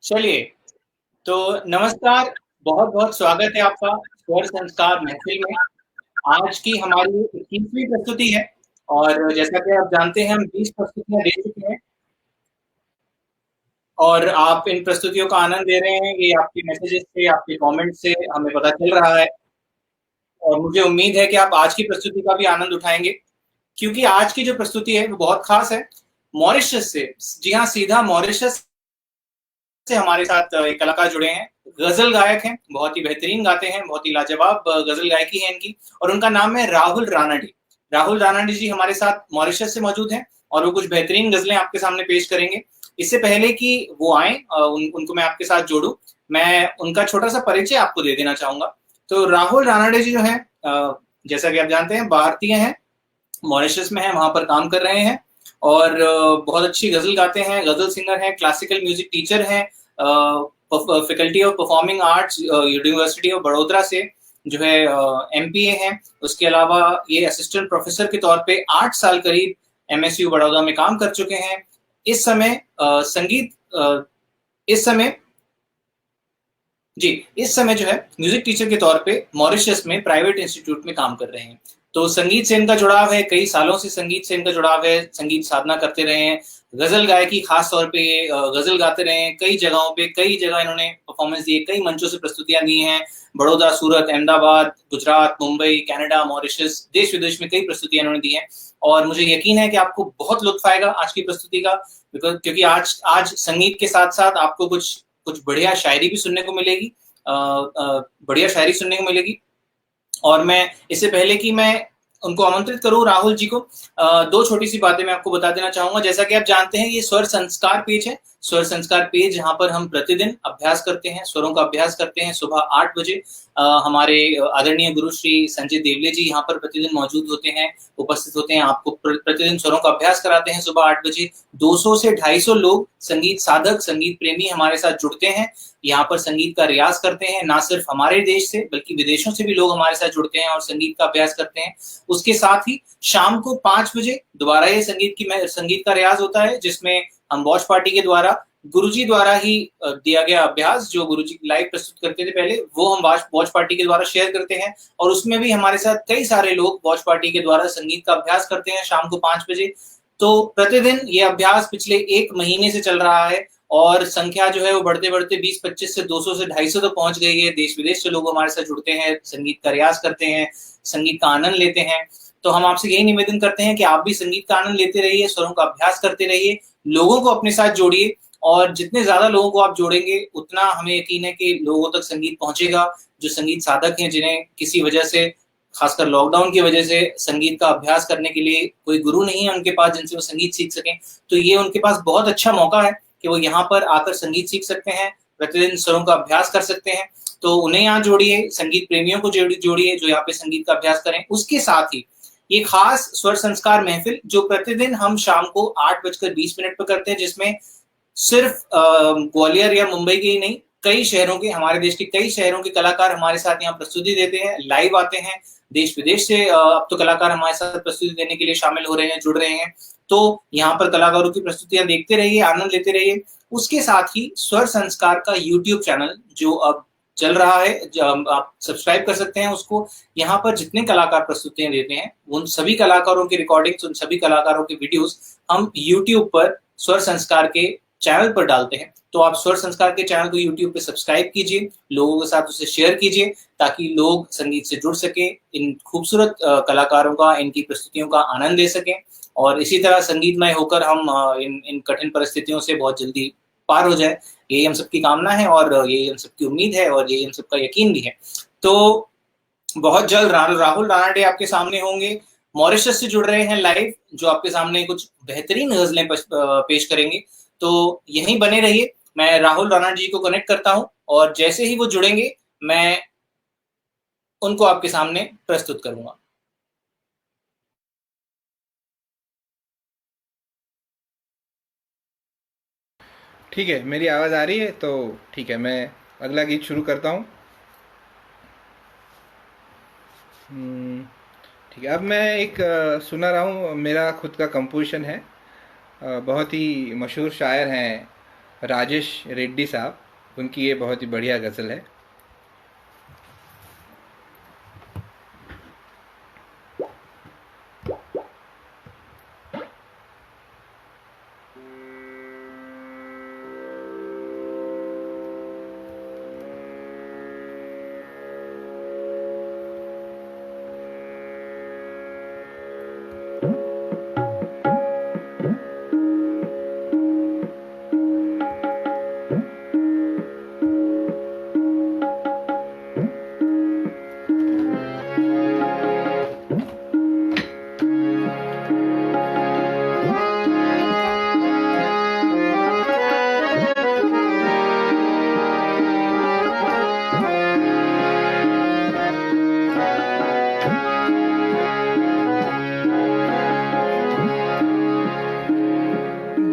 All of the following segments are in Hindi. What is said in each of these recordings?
चलिए, तो नमस्कार, बहुत-बहुत स्वागत है आपका स्वर संस्कार महफ़िल में। आज की हमारी 21वीं प्रस्तुति है और जैसा कि आप जानते हैं हम 20 प्रस्तुतियाँ दे चुके हैं और आप इन प्रस्तुतियों का आनंद ले रहे हैं, ये आपके मैसेजेस से, आपके कमेंट से हमें पता चल रहा है और मुझे उम्मीद है कि आप आज की प्रस्तुति का भी आनंद उठाएँगे, क्योंकि आज की जो प्रस्तुति है वो बहुत ख़ास है। मॉरिशस से, जी हाँ, सीधा मॉरिशस से हमारे साथ एक कलाकार जुड़े हैं, गज़ल गायक हैं, बहुत ही बेहतरीन गाते हैं, बहुत ही लाजवाब गज़ल गायकी है इनकी और उनका नाम है राहुल रानाडे। राहुल रानाडे जी हमारे साथ मॉरिशस से मौजूद हैं और वो कुछ बेहतरीन गज़लें आपके सामने पेश करेंगे। इससे पहले कि वो आएँ उनको मैं आपके साथ जोड़ूँ, मैं उनका छोटा-सा परिचय आपको दे देना चाहूँगा। तो राहुल रानाडे जी जो हैं जैसा कि आप जानते हैं भारतीय हैं, मॉरिशस में हैं, वहाँ पर काम कर रहे हैं और बहुत अच्छी गज़ल गाते हैं, गज़ल सिंगर हैं, क्लासिकल म्यूज़िक टीचर हैं, faculty of performing arts university of Vadodara से जो है एमपीए हैं। उसके अलावा ये असिस्टेंट प्रोफेसर के तौर पे 8 साल करीब एमएसयू बड़ौदा में काम कर चुके हैं। इस समय संगीत इस समय जी, इस समय जो है म्यूज़िक टीचर के तौर पे मॉरिशस में प्राइवेट इंस्टीट्यूट में काम कर रहे हैं। तो संगीत से इनका जुड़ाव है, कई सालों से संगीत से इनका जुड़ाव है, संगीत साधना करते रहे हैं। गज़ल गायकी ख़ास तौर पे ये गज़ल गाते रहे हैं, कई जगहों पे कई जगह इन्होंने परफ़ॉर्मेंस दी है, कई मंचों से प्रस्तुतियाँ दी हैं। बड़ौदा, सूरत, अहमदाबाद, गुजरात, मुंबई, कनाडा, मॉरिशस, देश-विदेश में कई प्रस्तुतियाँ इन्होंने दी हैं और मुझे यकीन है कि आपको बहुत लुत्फ़ आएगा आज की प्रस्तुति का क्योंकि आज आज संगीत के साथ-साथ आपको कुछ कुछ बढ़िया शायरी भी सुनने को मिलेगी। बढ़िया शायरी सुनने को मिलेगी और मैं इससे पहले कि मैं उनको आमंत्रित करूँ राहुल जी को 2 छोटी-सी बातें मैं आपको बता देना चाहूँगा। जैसा कि आप जानते हैं ये स्वर संस्कार पेज है। स्वर संस्कार पेज जहाँ पर हम प्रतिदिन अभ्यास करते हैं, स्वरों का अभ्यास करते हैं सुबह 8 बजे। हमारे आदरणीय गुरु श्री संजय देवले जी यहाँ पर प्रतिदिन मौजूद होते हैं, उपस्थित होते हैं, आपको प्रतिदिन स्वरों का अभ्यास कराते हैं सुबह 8 बजे। 200 से 250 लोग संगीत साधक, संगीत प्रेमी हमारे साथ जुड़ते हैं। यहाँ पर संगीत का रियाज़ करते हैं, ना सिर्फ हमारे देश से बल्कि विदेशों से भी लोग हमारे साथ जुड़ते हैं और संगीत का अभ्यास करते हैं। उसके साथ ही शाम को 5 बजे दोबारा ये संगीत का रियाज़ होता है जिसमें हम वॉच पार्टी के द्वारा गुरुजी द्वारा ही दिया गया अभ्यास जो गुरुजी लाइव प्रस्तुत करते थे पहले, वो हम वॉच पार्टी के द्वारा शेयर करते हैं और उसमें भी हमारे साथ कई सारे लोग वॉच पार्टी के द्वारा संगीत का अभ्यास करते हैं शाम को 5 बजे। तो प्रतिदिन ये अभ्यास पिछले 1 महीने से चल रहा है और संख्या जो है वो बढ़ते-बढ़ते 20-25 से 200 से 250 तक पहुँच गई है। देश-विदेश से लोग हमारे साथ जुड़ते हैं, संगीत का रियाज़ करते हैं, संगीत का आनंद लेते हैं। तो हम आपसे यही निवेदन करते हैं कि आप भी संगीत का आनंद लेते रहिए, स्वरों का अभ्यास करते रहिए, लोगों को अपने साथ जोड़िए और जितने ज़्यादा लोगों को आप जोड़ेंगे, उतना हमें यकीन है कि लोगों तक संगीत पहुँचेगा। जो संगीत साधक हैं, जिन्हें किसी वजह से खासकर लॉकडाउन की वजह से संगीत का अभ्यास करने के लिए कोई गुरु नहीं है उनके पास जिनसे वो संगीत सीख सकें, तो ये उनके पास बहुत अच्छा मौका है कि वो यहाँ पर आकर संगीत सीख सकते हैं, प्रतिदिन स्वरों का अभ्यास कर सकते हैं। तो उन्हें यहाँ जोड़िए, संगीत प्रेमियों को जोड़िए जो यहाँ पे संगीत का अभ्यास करें। उसके साथ ही ये खास स्वर संस्कार महफ़िल जो प्रतिदिन हम शाम को 8 बजकर 20 मिनट पे करते हैं जिसमें सिर्फ ग्वालियर या मुंबई के ही नहीं, कई शहरों के हमारे देश के कई शहरों के कलाकार हमारे साथ यहाँ प्रस्तुति देते हैं, लाइव आते हैं, देश-विदेश से अब तो कलाकार हमारे साथ प्रस्तुति देने के लिए शामिल हो रहे हैं, जुड़ रहे हैं। तो यहाँ पर कलाकारों की प्रस्तुतियाँ देखते रहिए, आनंद लेते रहिए। उसके साथ ही स्वर संस्कार का यूट्यूब चैनल जो अब चल रहा है, आप सब्सक्राइब कर सकते हैं उसको। यहाँ पर जितने कलाकार प्रस्तुतियाँ देते हैं, उन सभी कलाकारों की रिकॉर्डिंग्स, उन सभी कलाकारों के वीडियोज़ हम यूट्यूब पर स्वर संस्कार के चैनल पर डालते हैं। तो आप स्वर संस्कार के चैनल को यूट्यूब पे सब्सक्राइब कीजिए, लोगों के साथ उसे शेयर कीजिए ताकि लोग संगीत से जुड़ सकें, इन खूबसूरत कलाकारों का, इनकी प्रस्तुतियों का आनंद ले सकें और इसी तरह संगीतमय होकर हम इन इन कठिन परिस्थितियों से बहुत जल्दी पार हो जाए। यही हम सबकी कामना है और यही हम सबकी उम्मीद है और यही हम सबका यकीन भी है। तो बहुत जल्द राहुल रानाडे आपके सामने होंगे, मॉरिशस से जुड़ रहे हैं लाइव, जो आपके सामने कुछ बेहतरीन गज़लें पेश करेंगे। तो यहीं बने रहिए, मैं राहुल रानाडे जी को कनेक्ट करता हूँ और जैसे ही वो जुड़ेंगे, मैं उनको आपके सामने प्रस्तुत करूँगा। ठीक है, मेरी आवाज़ आ रही है तो ठीक है, मैं अगला गीत शुरू करता हूँ। हम्म, ठीक है, अब मैं एक सुना रहा हूँ, मेरा खुद का कंपोजिशन है। बहुत ही मशहूर शायर हैं राजेश रेड्डी साहब, उनकी ये बहुत ही बढ़िया गज़ल है।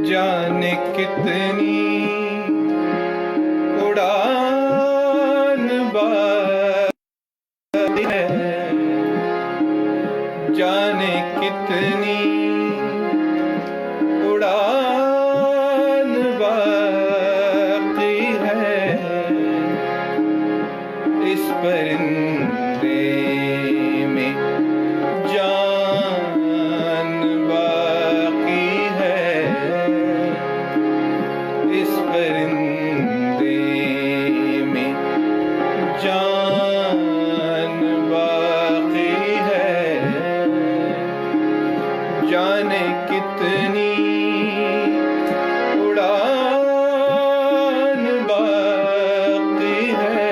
जाने कितनी उड़ान बाकी है, जाने कितनी उड़ान बाकी है, इस परिंदे में जान बाकी है, इस परिंदे में जान बाकी है, जाने कितनी उड़ान बाकी है।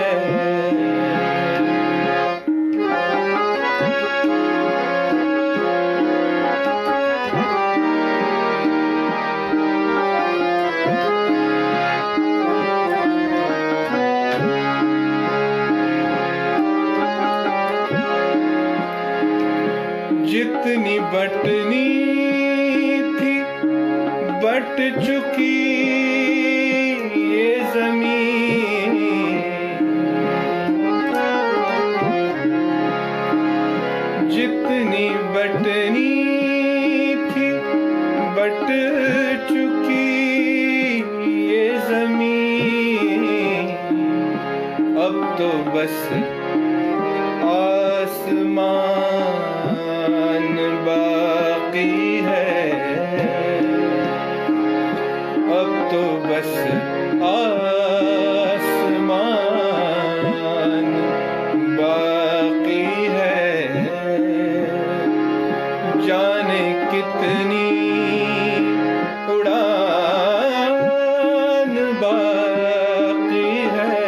जितनी बटनी थी बट चुकी ये ज़मीन, जितनी बटनी थी बट चुकी ये ज़मीन, अब तो बस आसमान बाकी है, अब तो बस आसमान बाकी है, जाने कितनी उड़ान बाकी है।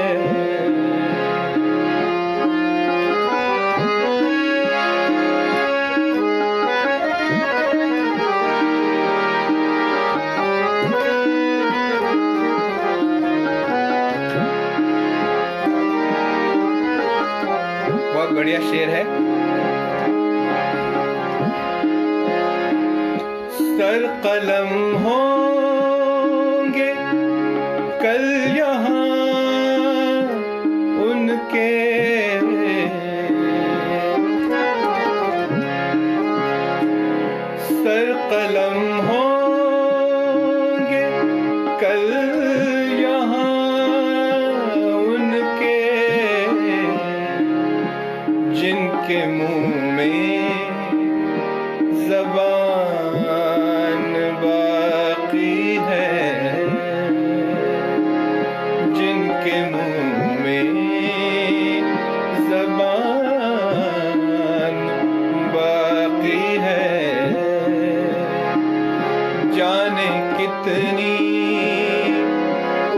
बहुत बढ़िया शेर है। सर कलम होंगे कल यहाँ उनके, सर कलम होंगे कल यहाँ उनके, जिनके मुंह में ज़बान बाकी है, जिनके मुंह में ज़बान बाकी है, जाने कितनी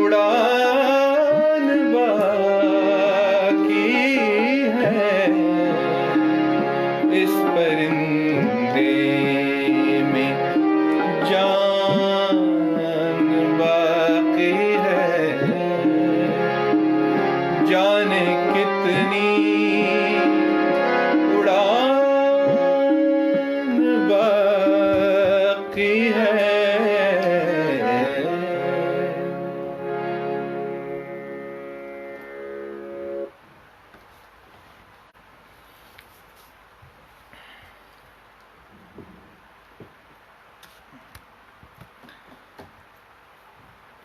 उड़ान बाकी है, इस परिंदे में जान बाकी है, जाने कितनी उड़ान बाकी है।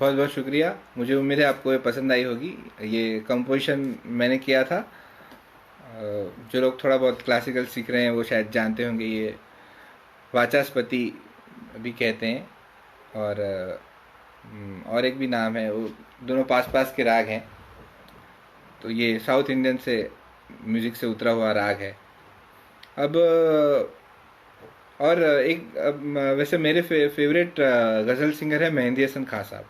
बहुत बहुत शुक्रिया। मुझे उम्मीद है आपको ये पसंद आई होगी। ये कंपोजिशन मैंने किया था। जो लोग थोड़ा बहुत क्लासिकल सीख रहे हैं वो शायद जानते होंगे, ये वाचस्पति भी कहते हैं, और और एक भी नाम है, वो दोनों पास पास के राग हैं। तो ये साउथ इंडियन से म्यूज़िक से उतरा हुआ राग है। अब और एक वैसे मेरे फेवरेट गज़ल सिंगर है मेहंदी हसन खां साहब,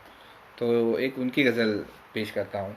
तो एक उनकी गज़ल पेश करता हूँ।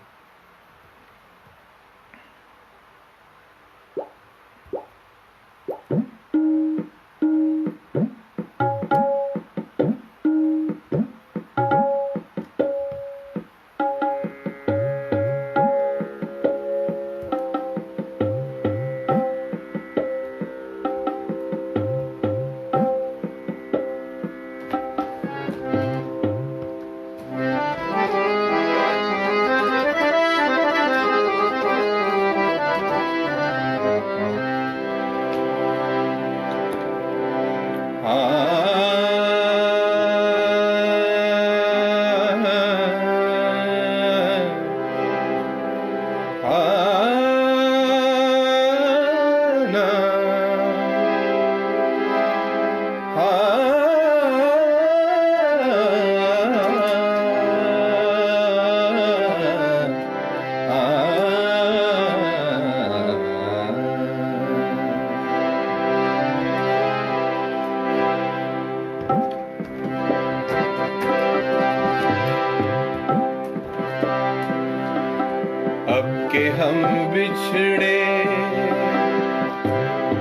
अब के हम बिछड़े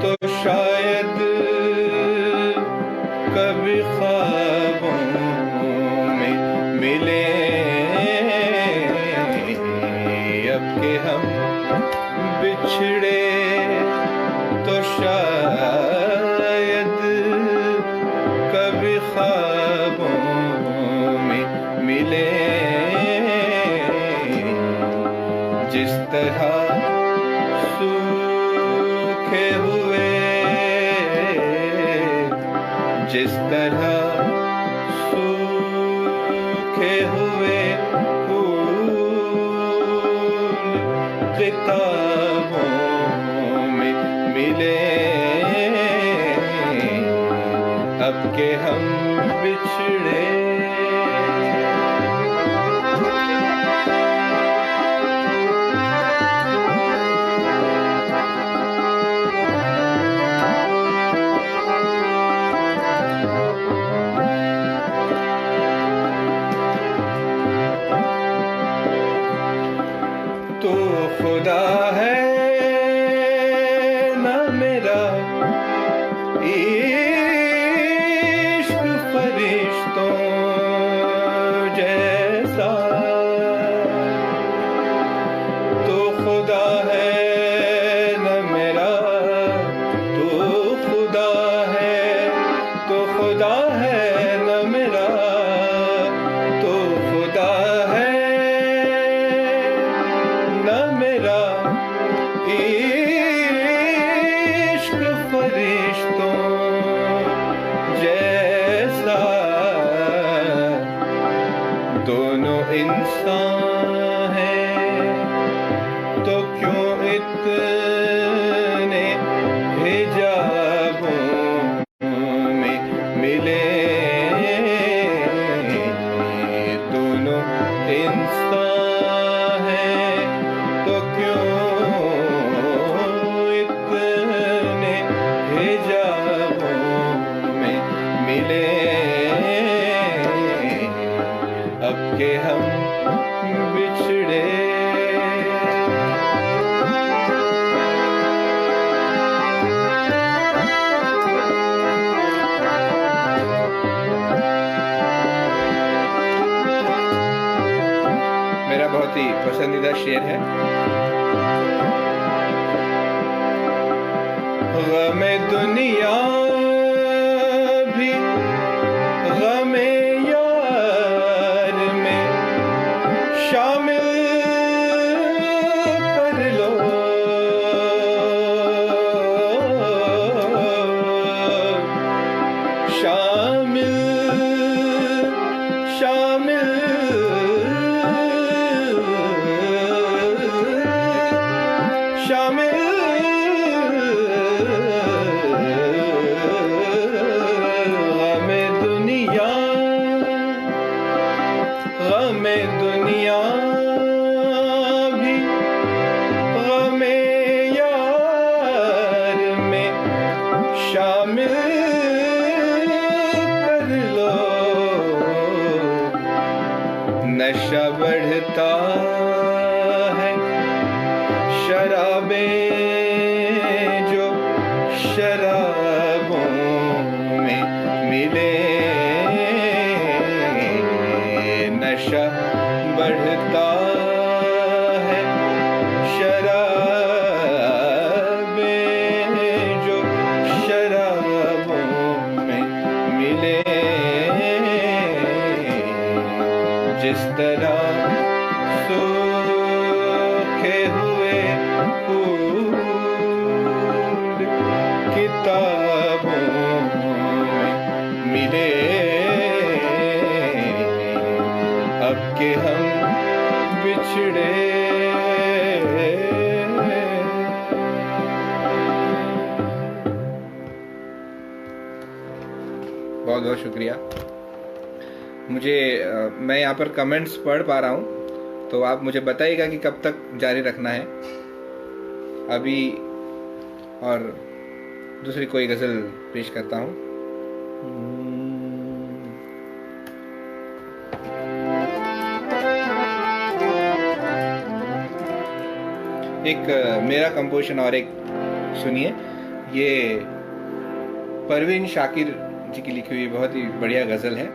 तो शायद कभी ख्वाबों में मिले। अब के हम बिछड़े तो शायद कभी ख्वाबों में मिले। जिस तरह सूखे हुए, जिस तरह सूखे हुए फूल किताबों में मिले। अब के हम बिछड़े तो खुदा है ना मेरा, इश्क फरिश्तों जैसा। तो खुदा है ना मेरा, तो खुदा है, तो खुदा है ना मेरा, तो खुदा है ना मेरा इश्क फरिश्तों जैसा। दोनों इंसान हैं तो क्यों इतने हिजाबों में मिले। दोनों इंसान हैं तो क्यों इतने हिजाबों में मिले। अब के हम बिछड़े मेरा बहुत ही पसंदीदा शेर है। गमे दुनिया भी गमे यार में शामिल कर लो। शामिल शामिल में शामिल कर लो। नशा बढ़ता है शराबें जो शराबों में मिले। नशा बढ़ता है शराबें जो शराबों में मिले। जिस तरह सूखे हुए फूल किताबों में मिले। अब के हम बिछड़े बहुत बहुत शुक्रिया। मैं यहाँ पर कमेंट्स पढ़ पा रहा हूँ, तो आप मुझे बताइएगा कि कब तक जारी रखना है अभी। और दूसरी कोई गज़ल पेश करता हूँ। एक मेरा कंपोजिशन और एक सुनिए। ये परवीन शाकिर जी की लिखी हुई बहुत ही बढ़िया गज़ल है।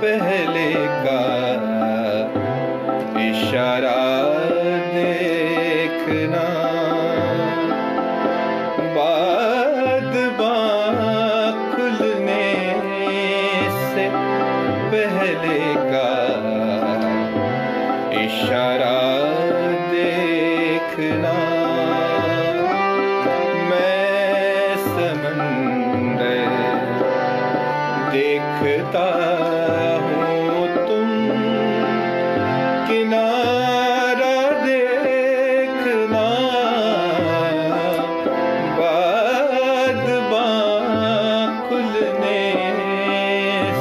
पहले का इशारा देखना, बात खुलने से पहले का इशारा देखना। मैं समंदर देखता हूँ, तुम किनारा देखना। बात खुलने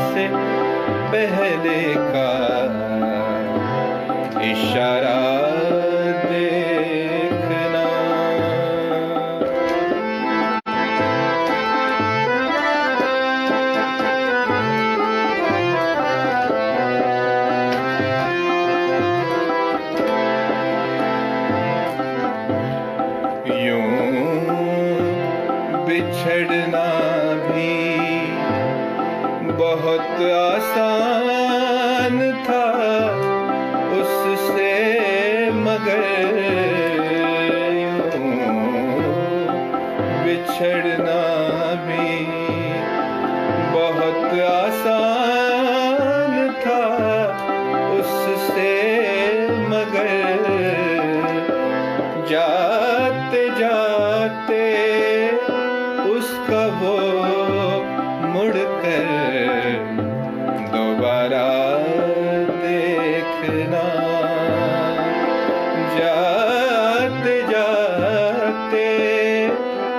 से पहले का इशारा देखना। यूं बिछड़ना भी बहुत आसान था उससे, मगर यूं बिछड़ना भी बहुत आसान था उससे, मगर जाते जाते उसका वो मुड़कर दोबारा देखना। जाते जाते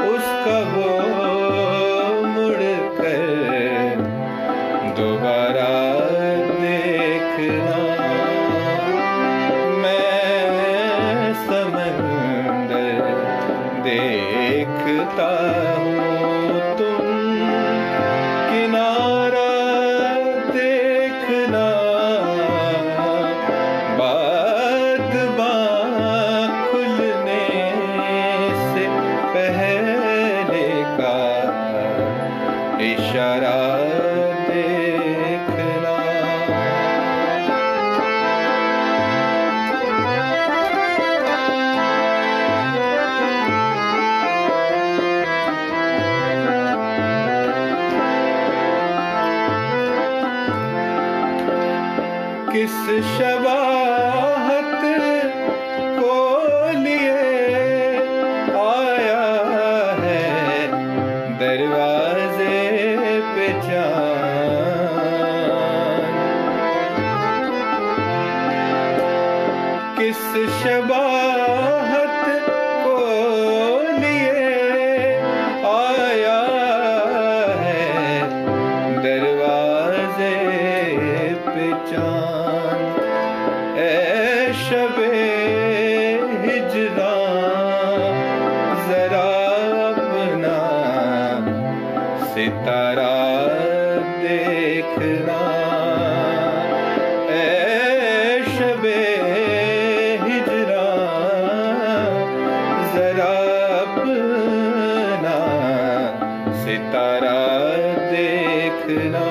उसका वो मुड़कर दोबारा देखना। मैं समंदर देखता हूँ, तुम किनारा देखना। शबाहत को लिए आया है दरवाजे पे चाँद। किस शबाहत को लिए आया है दरवाजे पे चाँद। ऐ शबे हिजरां जरा अपना सितारा देखना। ऐ शबे जरा अपना सितारा देखना।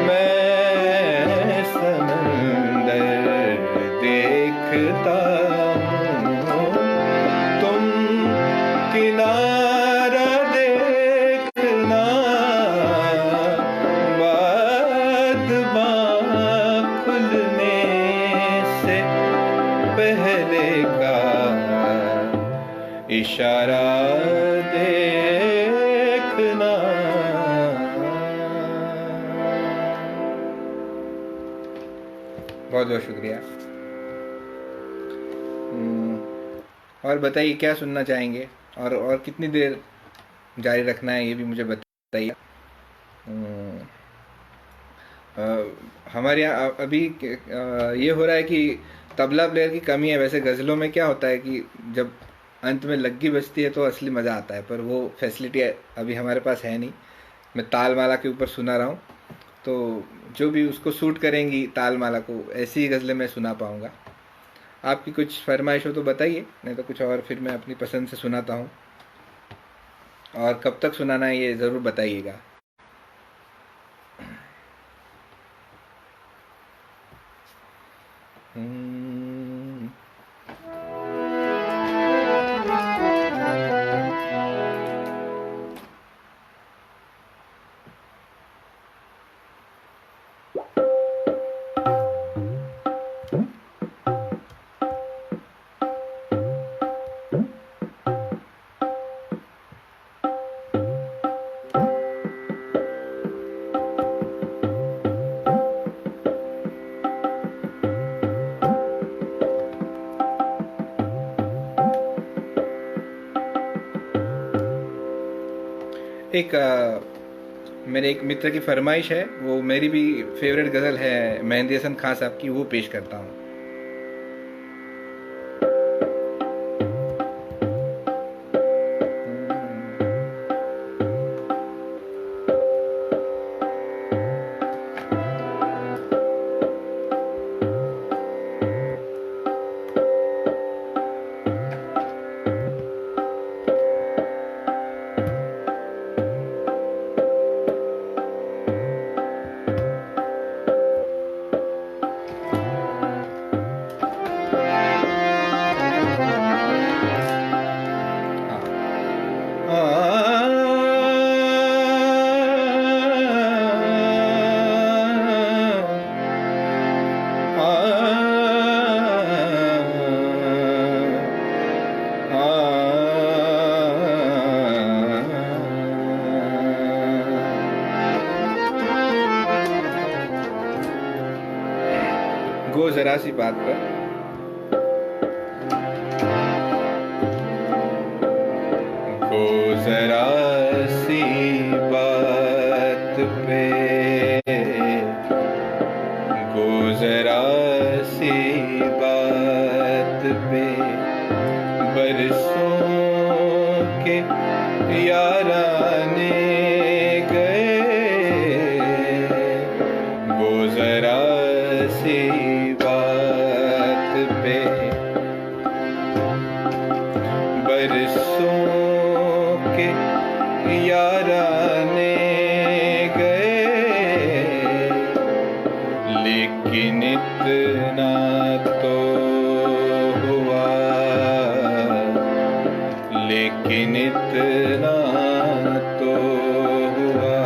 मैं समंदर देखता हूँ, तुम किनारा देखना। बादबां खुलने से पहले का इशारा देखना। बहुत बहुत शुक्रिया। और बताइए क्या सुनना चाहेंगे, और कितनी देर जारी रखना है ये भी मुझे बताइए। हमारे यहाँ अभी ये हो रहा है कि तबला प्लेयर की कमी है। वैसे गज़लों में क्या होता है कि जब अंत में लग्गी बजती है तो असली मज़ा आता है, पर वो फैसिलिटी अभी हमारे पास है नहीं। मैं तालमाला के ऊपर सुना रहा हूँ, तो जो भी उसको सूट करेंगी तालमाला को, ऐसी ही गज़लें मैं सुना पाऊँगा। आपकी कुछ फरमाइश हो तो बताइए, नहीं तो कुछ और फिर मैं अपनी पसंद से सुनाता हूँ। और कब तक सुनाना है ये ज़रूर बताइएगा। एक मेरे एक मित्र की फरमाइश है, वो मेरी भी फेवरेट गज़ल है मेहंदी हसन खान साहब की, वो पेश करता हूँ। गो जरा सी बात पर, गो जरा सी बात पे, गो जरा सी बात पे, बरसों के याराने गए, गो जरा सी बात पे, बरसों के याराने गए, लेकिन इतना तो हुआ, लेकिन इतना तो हुआ,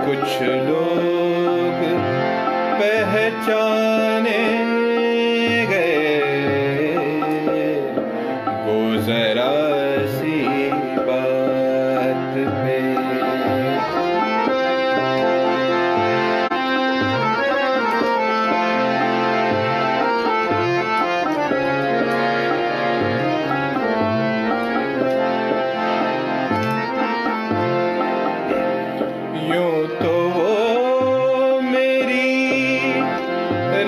कुछ लोग जाने गए वो जरा सी बात पे। यूं तो वो मेरी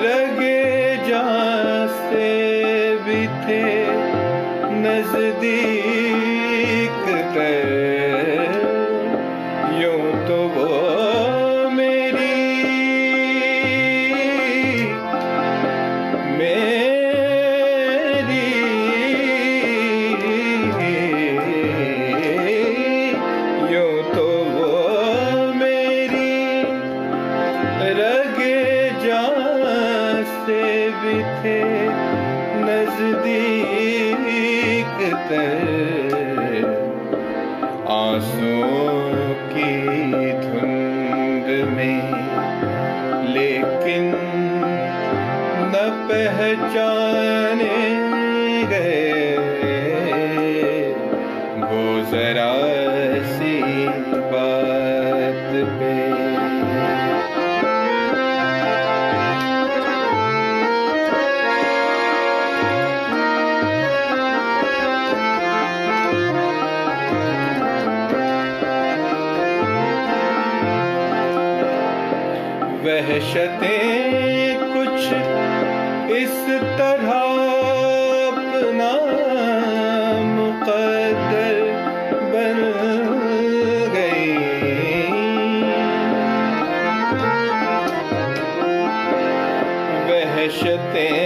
रगे जान से भी थे नजदीक कर। यूं तो वो मेरी यूं तो वो मेरी रगे जान से भी थे नजदीक तर। आंसुओं की धुंध में लेकिन न पहचाने गए वो जरा सी बात पे। वहशतें कुछ इस तरह अपना मुक़द्दर बन गई। वहशतें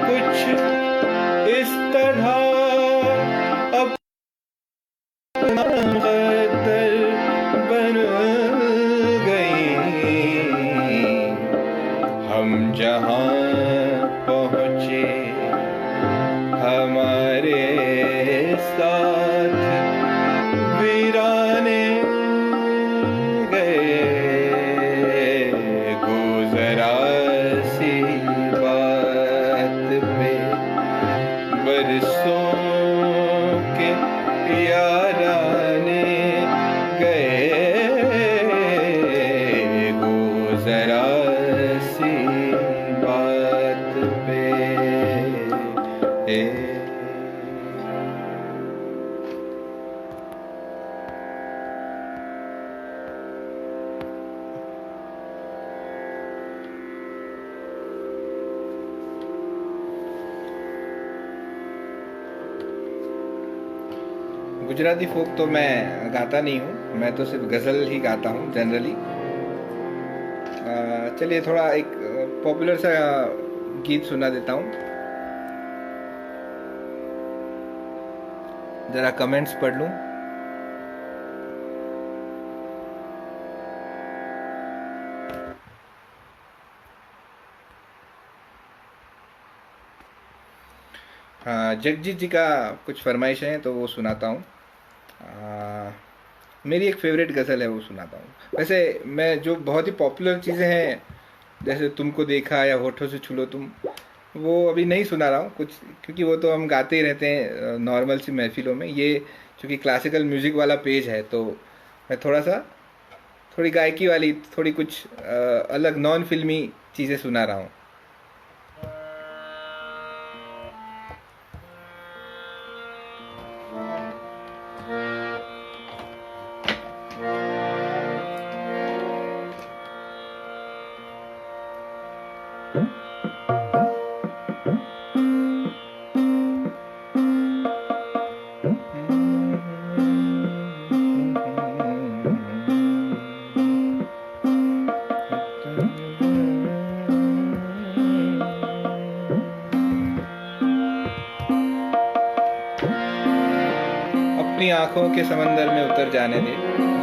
कुछ इस तरह अपना मुक़द्दर बन गई। हम जहाँ पहुँचे हमारे साथ वीराने गए। गुज़रा सी बात पे बरसों के याराने गए। गुज़रा सी बात पे गुजराती फोक तो मैं गाता नहीं हूँ, मैं तो सिर्फ गज़ल ही गाता हूँ जनरली। चलिए थोड़ा एक पॉपुलर सा गीत सुना देता हूँ, जरा कमेंट्स पढ़ लूँ। हाँ, जगजीत जी का कुछ फरमाइश है तो वो सुनाता हूँ। मेरी एक फेवरेट गज़ल है वो सुनाता हूँ। वैसे मैं जो बहुत ही पॉपुलर चीज़ें हैं जैसे तुमको देखा या होठों से छू लो तुम, वो अभी नहीं सुना रहा हूँ कुछ, क्योंकि वो तो हम गाते ही रहते हैं नॉर्मल सी महफिलों में। ये चूँकि क्लासिकल म्यूज़िक वाला पेज है तो मैं थोड़ी गायकी वाली, थोड़ी कुछ अलग नॉन फिल्मी चीज़ें सुना रहा हूँ। आंखों के समंदर में उतर जाने दे,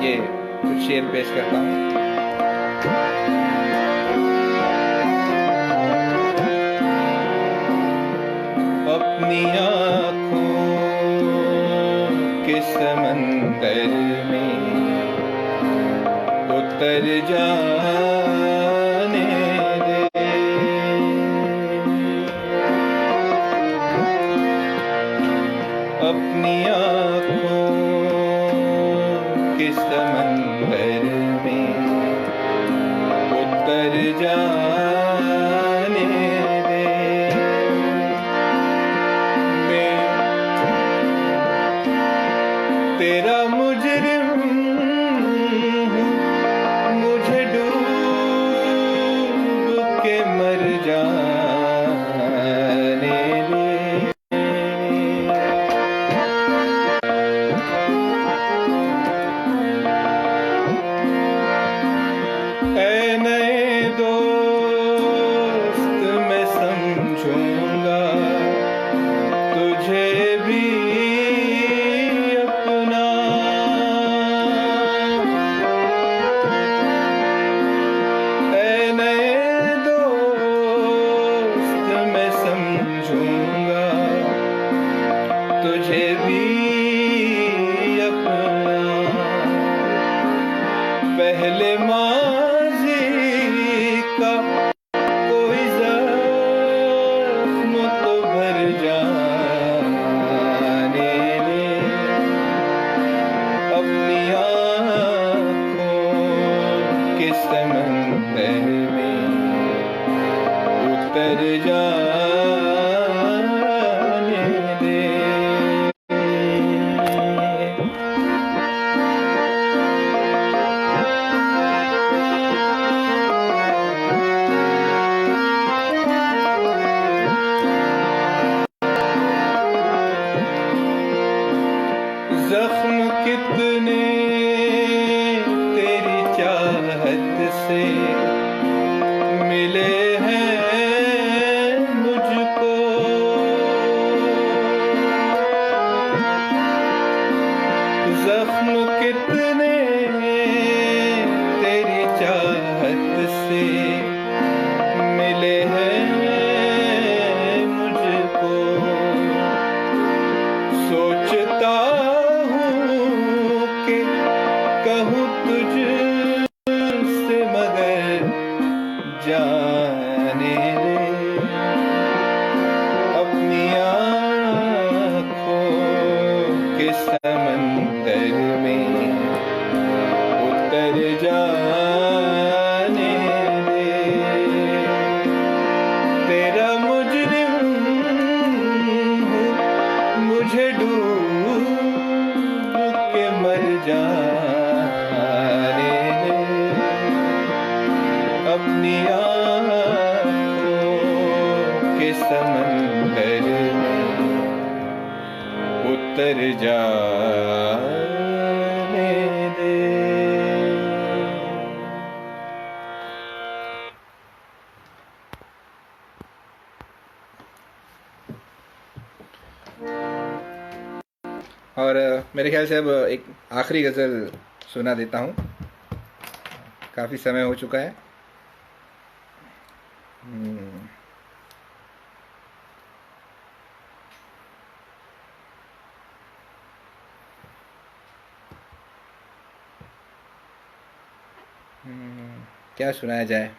ये कुछ शेर पेश करता हूँ। अपनी आँखों के समंदर में उतर जाने दे। अपनी आँखों के समंदर में उतर जाने दे। मैं तेरा मुजरिम हूँ, मुझे डूब के मर जाने दे। ऐ नए दोस्त मैं समझूंगा तुझे भी अपना। ऐ नए दोस्त मैं समझूंगा तुझे भी अपना। पहले माज़ी का कोई ज़ख्म तो भर जाने दे। अपनी आँखों के समंदर में उतर जाने दे। जख्म कितने तेरी चाहत से मिले हैं मुझको। जख्म कितने तेरी चाहत से मिले हैं मुझको। सोचता कि कहूँ तुझसे मगर जाने दे। अपनी आँखों के समंदर में उतर जाने दे। तेरा मुजरिम हूँ, मुझे डूब के मर जाने दे। अपनी आँखों के समंदर में उतर जाने दे। और मेरे ख्याल से अब एक आखिरी गज़ल सुना देता हूँ, काफ़ी समय हो चुका है। क्या सुनाया जाए?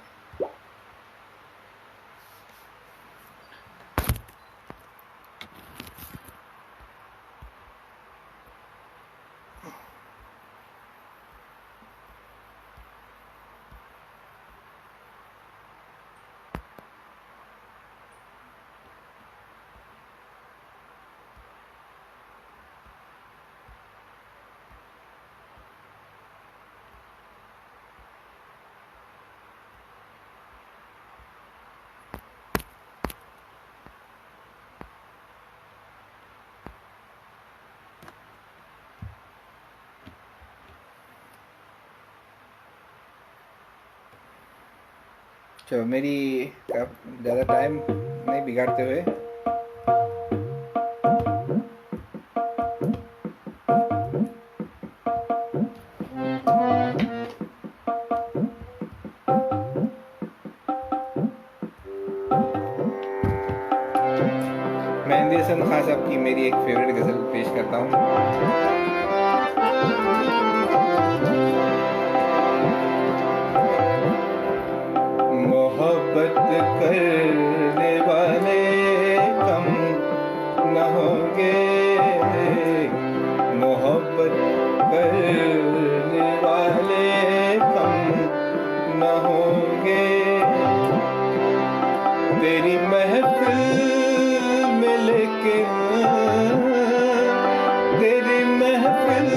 चलो, मेरी ज़्यादा टाइम नहीं बिगाड़ते हुए मेहंदी हसन खान साहब की मेरी एक फेवरेट गज़ल पेश करता हूँ। मोहब्बत करने वाले कम न होंगे, मोहब्बत करने वाले कम न होंगे। तेरी महफिल में लेकिन, तेरी महफिल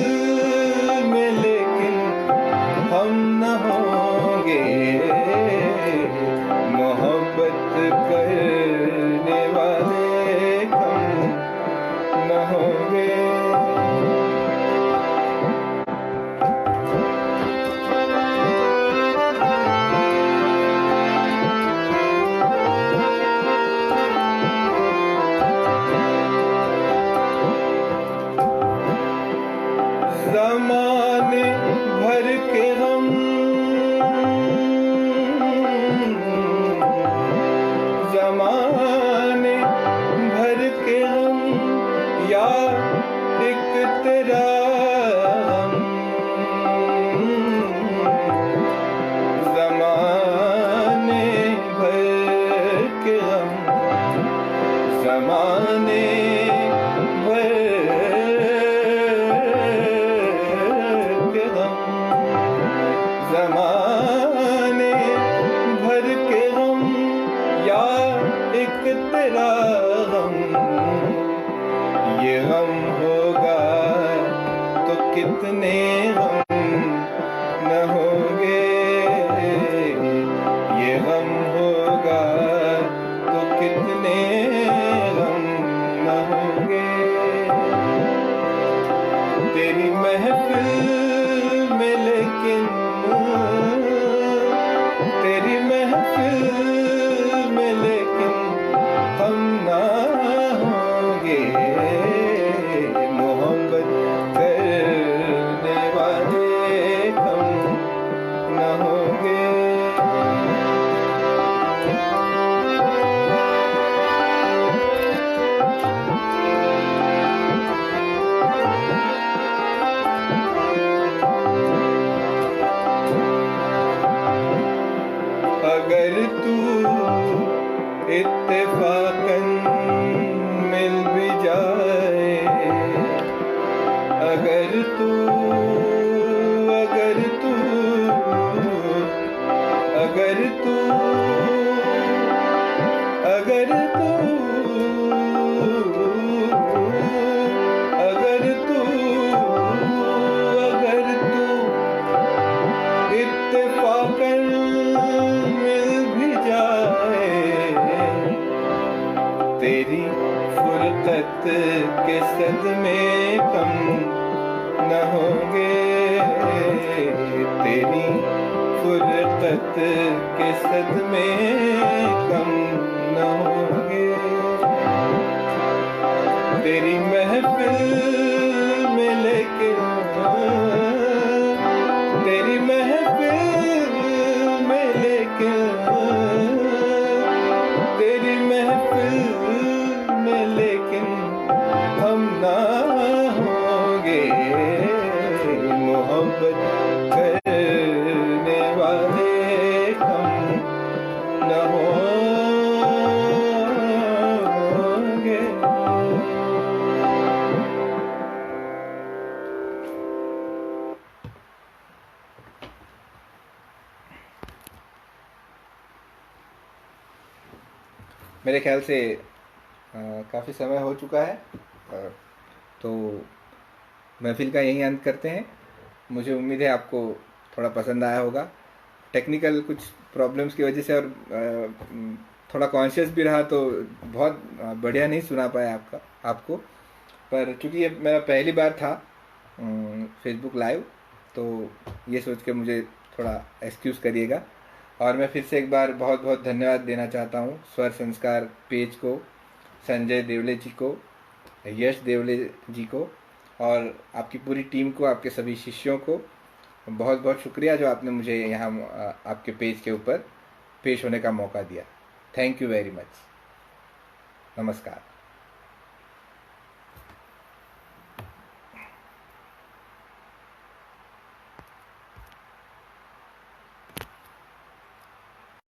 में लेकिन हम न होंगे। मोहब्बत करने वाले कम न होंगे। ज़माने भर के हम, ज़माने भर के हम, या एक तेरा हम। ज़माने भर के हम, ज़माने भर के हम, ज़माने भर के हम, या एक तेरा गम। ये गम होगा तो कितने गम न होंगे। ये गम होगा तो कितने गम न होंगे। तेरी महफिल में लेकिन, तेरी महफिल में लेकिन हम ना होंगे। मोहब्बत करने वाले कम न होंगे। अगर तू इत्तेफाकन मिल भी जाए, अगर तू, अगर तू, अगर तू, अगर तू, अगर तू, अगर तू इत्तेफाकन तेरी फुरकत के सदमे कम न होंगे। तेरी फुरकत के सदमे कम न होंगे। तेरी महफिल में लेकिन, तेरी महफिल में लेकिन, तेरी महफिल में लेकिन हम ना होंगे। मोहब्बत करने वाले कम न होंगे। मेरे ख्याल से काफ़ी समय हो चुका है, तो महफिल का यहीं अंत करते हैं। मुझे उम्मीद है आपको थोड़ा पसंद आया होगा। टेक्निकल कुछ प्रॉब्लम्स की वजह से और थोड़ा कॉन्शियस भी रहा तो बहुत बढ़िया नहीं सुना पाया आपको। पर चूँकि ये मेरा पहली बार था फेसबुक लाइव, तो ये सोच के मुझे थोड़ा एक्सक्यूज़ करिएगा। और मैं फिर से एक बार बहुत बहुत धन्यवाद देना चाहता हूँ स्वर संस्कार पेज को, संजय देवले जी को, यश देवले जी को और आपकी पूरी टीम को, आपके सभी शिष्यों को बहुत बहुत शुक्रिया जो आपने मुझे यहाँ आपके पेज के ऊपर पेश होने का मौका दिया। Thank you very much. नमस्कार।